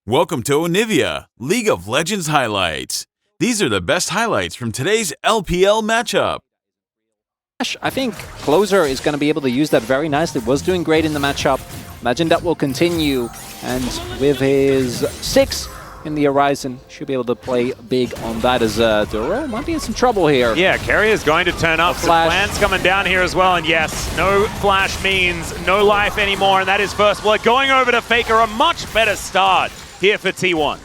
Welcome to Onivia, League of Legends highlights. These are the best highlights from today's LPL matchup. I think Closer is going to be able to use that very nicely. Was doing great in the matchup. Imagine that will continue. And with his 6 in the horizon, should be able to play big on that as Duro might be in some trouble here. Yeah, Carrier is going to turn up. Some plans coming down here as well. And yes, no flash means no life anymore. And that is first blood going over to Faker. A much better start here for T1.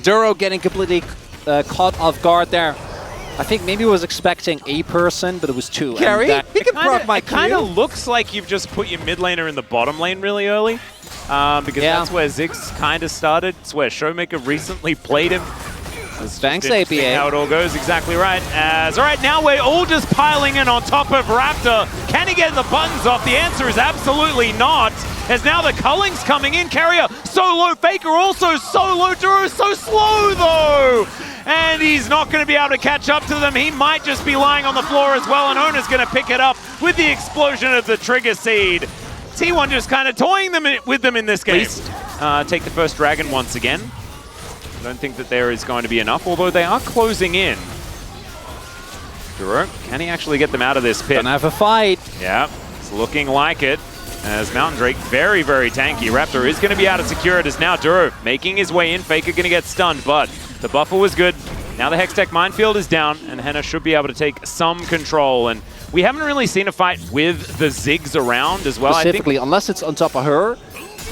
Duro getting completely caught off guard there. I think maybe was expecting a person, but it was 2. Carry? He can proc my It kind of looks like you've just put your mid laner in the bottom lane really early. Because that's where Ziggs kind of started. It's where Showmaker recently played him. Thanks, APA. How it all goes, exactly right. All right, now we're all just piling in on top of Raptor. Can he get the buttons off? The answer is absolutely not. As now the Culling's coming in. Carrier solo, Faker also solo. Duro so slow though. And he's not going to be able to catch up to them. He might just be lying on the floor as well. And Ona's going to pick it up with the explosion of the Trigger Seed. T1 just kind of toying with them in this game. Take the first dragon once again. I don't think that there is going to be enough, although they are closing in. Duro, can he actually get them out of this pit? Gonna have a fight. Yeah, it's looking like it. As Mountain Drake, very, very tanky. Raptor is going to be able to secure it as now Duro making his way in. Faker going to get stunned, but the buffer was good. Now the Hextech Minefield is down, and Henna should be able to take some control. And we haven't really seen a fight with the Ziggs around as well. Specifically, unless it's on top of her.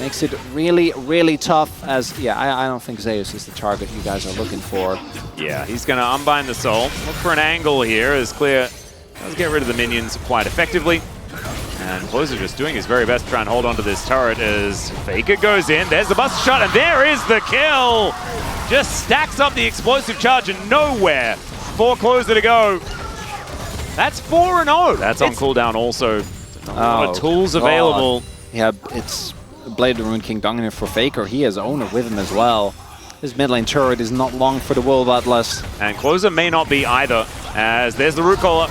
Makes it really, really tough as, I don't think Zeus is the target you guys are looking for. Yeah, he's going to unbind the soul. Look for an angle here as Clear does get rid of the minions quite effectively. And Closer just doing his very best to try and hold onto this turret as Faker goes in. There's the buster shot, and there is the kill! Just stacks up the explosive charge and nowhere for Closer to go. That's 4-0. That's on cooldown also. A lot of tools available. Yeah, it's Blade of the Rune King Dong here for Faker. He has Owner with him as well. His mid lane turret is not long for the World Atlas. And Closer may not be either, as there's the root caller.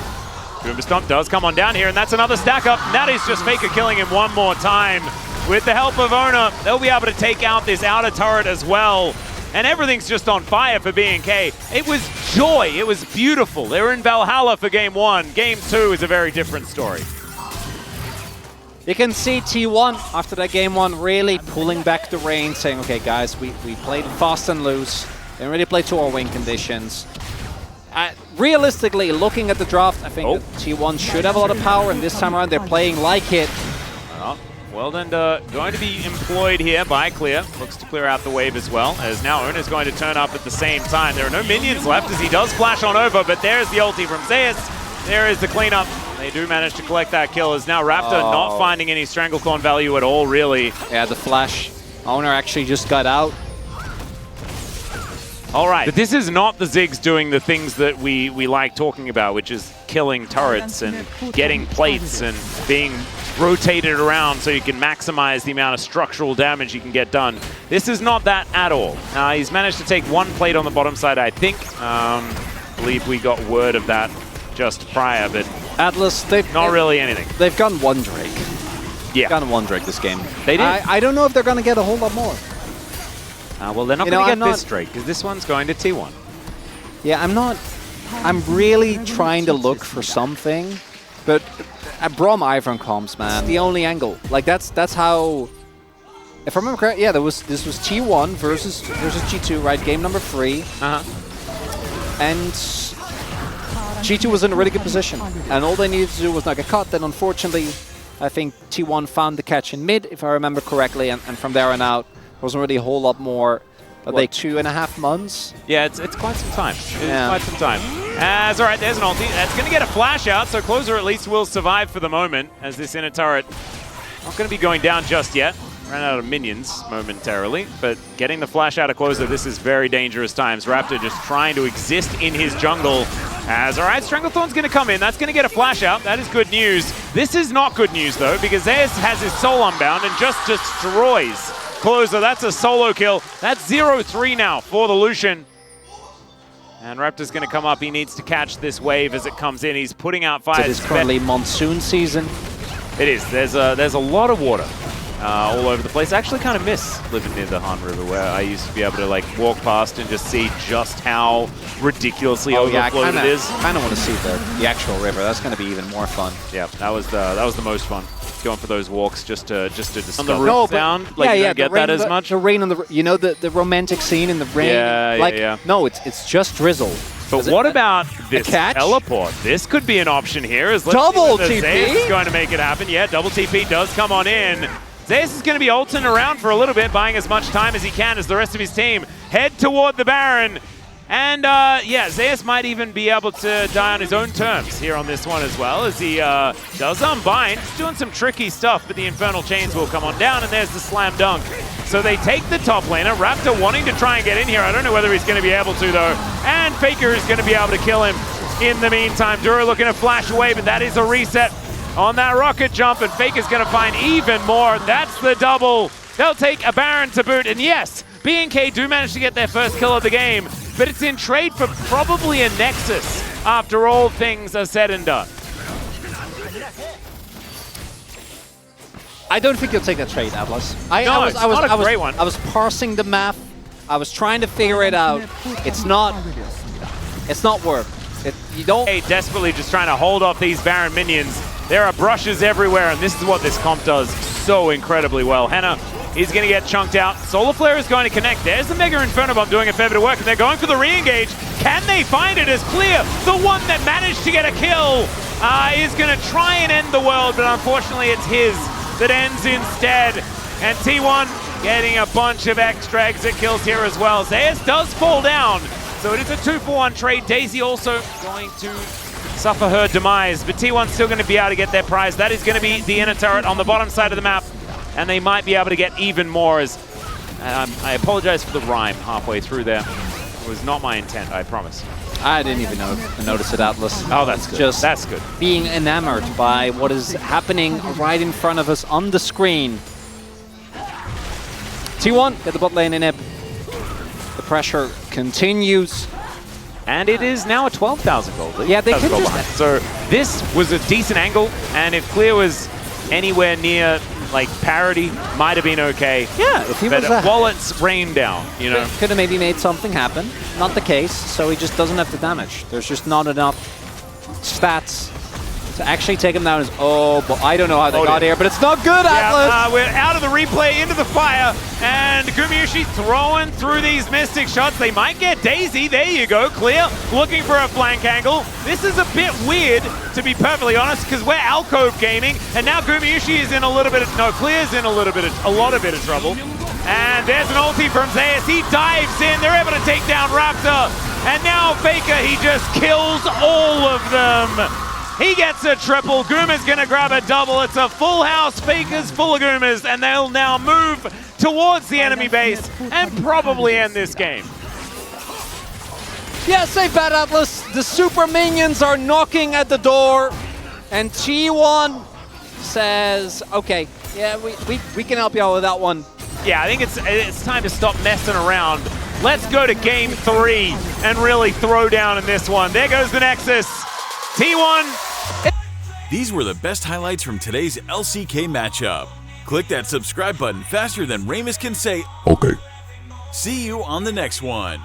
Goomba Stomp does come on down here, and that's another stack up. That is just Faker killing him one more time. With the help of Ona, they'll be able to take out this outer turret as well. And everything's just on fire for BNK. It was joy. It was beautiful. They were in Valhalla for Game 1. Game 2 is a very different story. You can see T1 after that Game 1 really pulling back the reins, saying, okay guys, we played fast and loose. Didn't really play to our win conditions. Realistically, looking at the draft, I think that T1 should have a lot of power, and this time around they're playing like it. Well then, going to be employed here by Clear. Looks to clear out the wave as well, as now Ona's going to turn up at the same time. There are no minions left as he does flash on over, but there's the ulti from Zeus. There is the cleanup. They do manage to collect that kill, as now Raptor not finding any Stranglethorn value at all, really. Yeah, the flash. Owner actually just got out. All right, but this is not the Ziggs doing the things that we like talking about, which is killing turrets and getting plates and being rotated around so you can maximize the amount of structural damage you can get done. This is not that at all. He's managed to take 1 plate on the bottom side, I think. I believe we got word of that just prior, but Atlas, not really anything. They've gotten 1 Drake. Yeah. Gotten 1 Drake this game. They did. I don't know if they're going to get a whole lot more. Well, they're not going to get this Drake, because this one's going to T1. Yeah, I'm really trying to look for something, but Braum Ivern comms, man. It's the only angle. Like, that's how... If I remember correctly, yeah, this was T1 versus G2, right? Game number 3. And G2 was in a really good position, and all they needed to do was not get caught. Then, unfortunately, I think T1 found the catch in mid, if I remember correctly, and from there on out, wasn't really a whole lot more. Like 2.5 months? Yeah, it's quite some time. Quite some time. All right, there's an ulti. That's going to get a flash out, so Closer at least will survive for the moment, as this inner turret not going to be going down just yet. Ran out of minions momentarily, but getting the flash out of Closer, this is very dangerous times. Raptor just trying to exist in his jungle. All right, Stranglethorn's going to come in. That's going to get a flash out. That is good news. This is not good news, though, because Zeus has his soul unbound and just destroys Closer. That's a solo kill. That's 0-3 now for the Lucian. And Raptor's going to come up. He needs to catch this wave as it comes in. He's putting out fires. It is currently monsoon season. It is. There's a lot of water all over the place. I actually kind of miss living near the Han River, where I used to be able to like walk past and just see just how ridiculously overflowed it is. I kind of want to see the actual river. That's going to be even more fun. Yeah, that was the most fun. Going for those walks just to discover No, sound. Like you don't get that as much. The rain on the, you know, the romantic scene in the rain. Yeah. No, it's just drizzle. But what about this teleport? This could be an option here. As double TP is going to make it happen. Yeah, double TP does come on in. Zeus is going to be ulting around for a little bit, buying as much time as he can as the rest of his team head toward the Baron. And yeah, Zeus might even be able to die on his own terms here on this one as well, as he does unbind. He's doing some tricky stuff, but the Infernal Chains will come on down, and there's the slam dunk. So they take the top laner. Raptor wanting to try and get in here. I don't know whether he's going to be able to, though. And Faker is going to be able to kill him in the meantime. Dura looking to flash away, but that is a reset on that rocket jump, and Faker's going to find even more. That's the double. They'll take a Baron to boot, and yes, BNK do manage to get their first kill of the game, but it's in trade for probably a Nexus after all things are said and done. I don't think you'll take that trade, Atlas. It's not a great one. I was parsing the map. I was trying to figure it out. It's not worth it. You don't. Hey, desperately just trying to hold off these Baron minions. There are brushes everywhere, and this is what this comp does so incredibly well. Henna is going to get chunked out. Solar Flare is going to connect. There's the Mega Inferno Bomb doing a fair bit of work, and they're going for the re-engage. Can they find it as Clear, the one that managed to get a kill, is going to try and end the world, but unfortunately it's his that ends instead. And T1 getting a bunch of extra exit kills here as well. Zeus does fall down, so it is a 2-for-1 trade. Daisy also going to suffer her demise, but T1's still going to be able to get their prize. That is going to be the inner turret on the bottom side of the map, and they might be able to get even more. As I apologize for the rhyme halfway through there. It was not my intent, I promise. I didn't even notice it, Atlas. Oh, that's good. That's good. Being enamored by what is happening right in front of us on the screen. T1, get the bot lane in it. The pressure continues. And it is now a 12,000 gold lead. Yeah, they could just... So this was a decent angle, and if Clear was anywhere near like parity, might have been okay. Yeah, if he was wallets rained down, you know. Could have maybe made something happen. Not the case, so he just doesn't have the damage. There's just not enough stats to actually take him down. Oh, but I don't know how they got here, but it's not good, Atlas! We're out of the replay, into the fire, and Gumayushi throwing through these Mystic shots. They might get Daisy. There you go, Clear, looking for a flank angle. This is a bit weird, to be perfectly honest, because we're Alcove Gaming, and now Gumayushi is in a little bit of, no, Clear's in a lot of trouble. And there's an ulti from Zeus. He dives in. They're able to take down Raptor. And now Faker, he just kills all of them. He gets a triple. Guma's going to grab a double. It's a full house. Faker's full of Gumas. And they'll now move towards the enemy base and probably end this game. Yeah, say bad, Atlas. The super minions are knocking at the door. And T1 says, okay, yeah, we can help you out with that one. Yeah, I think it's time to stop messing around. Let's go to game 3 and really throw down in this one. There goes the Nexus. T1. These were the best highlights from today's LCK matchup. Click that subscribe button faster than Ramus can say, okay. See you on the next one.